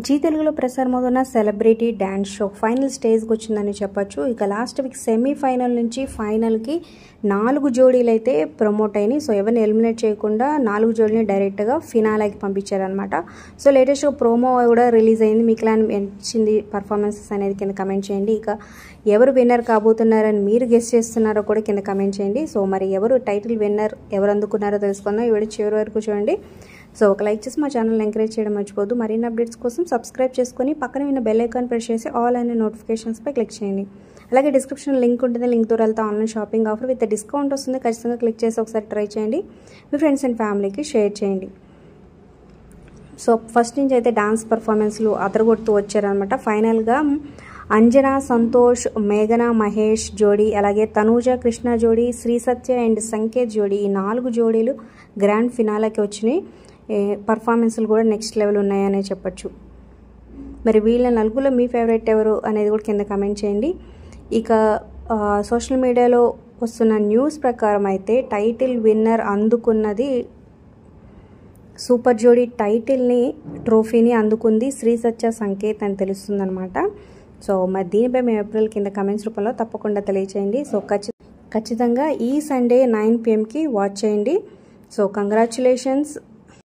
G తెలుగులో ప్రసారమవుతున్న celebrity dance show final స్టేజ్కి వచ్చిందని చెప్పొచ్చు. ఇక లాస్ట్ వీక్ సెమీఫైనల్ నుంచి ఫైనల్కి 4 జోడీలు అయితే ప్రమోట్ అయినాయి. సో ఎవరిని ఎలిమినేట్ చేయకుండా 4 జోడీని డైరెక్ట్గా ఫినాలేకి పంపించారనమాట. సో లేటెస్ట్గా ప్రోమో కూడా రిలీజ్ అయింది. మీకు ఇలా నచ్చింది పర్ఫార్మెన్సెస్ అనేది కింద కమెంట్ చేయండి. ఇక ఎవరు విన్నర్ కాబోతున్నారని మీరు గెస్ చేస్తున్నారో కూడా కింద కమెంట్ చేయండి. సో మరి ఎవరు టైటిల్ విన్నర్ ఎవరు అందుకున్నారో తెలుసుకుందాం. ఈ వీడియో చివరి వరకు చూడండి. సో ఒక లైక్ చేసి మా ఛానల్ని ఎంకరేజ్ చేయడం మర్చిపోద్దు. మరిన్ని అప్డేట్స్ కోసం సబ్స్క్రైబ్ చేసుకొని పక్కన ఉన్న బెల్ ఐకాన్ ప్రెస్ చేసి ఆల్ అనే నోటిఫికేషన్స్పై క్లిక్ చేయండి. అలాగే డిస్క్రిప్షన్ లింక్ ఉంటుంది. లింక్ ద్వారా వెళ్తే online shopping offer with discount వస్తుంది. ఖచ్చితంగా క్లిక్ చేసి ఒకసారి ట్రై చేయండి. మీ ఫ్రెండ్స్ అండ్ ఫ్యామిలీకి షేర్ చేయండి. సో ఫస్ట్ నుంచి అయితే డాన్స్ పర్ఫార్మెన్స్లు అదరగొడుతూ వచ్చారనమాట. ఫైనల్గా అంజనా, సంతోష్, మేఘన, మహేష్ జోడీ, అలాగే తనూజ, కృష్ణ జోడీ, శ్రీ సత్య అండ్ సంకేత్ జోడీ, ఈ 4 జోడీలు గ్రాండ్ ఫినాలేకి వచ్చినాయి. పర్ఫార్మెన్స్లు కూడా నెక్స్ట్ లెవెల్ ఉన్నాయనే చెప్పచ్చు. మరి వీళ్ళ నలుగులో మీ ఫేవరెట్ ఎవరు అనేది కూడా కింద కమెంట్ చేయండి. ఇక సోషల్ మీడియాలో వస్తున్న న్యూస్ ప్రకారం అయితే టైటిల్ విన్నర్ అందుకున్నది సూపర్ జోడీ టైటిల్ని ట్రోఫీని అందుకుంది శ్రీ సత్య సంకేత్ అని తెలుస్తుందన్నమాట. సో మరి దీనిపై మీ ఏప్రిల్ కింద కమెంట్స్ రూపంలో తప్పకుండా తెలియచేయండి. సో ఖచ్చితంగా ఈ సండే 9 PM వాచ్ చేయండి. So congratulations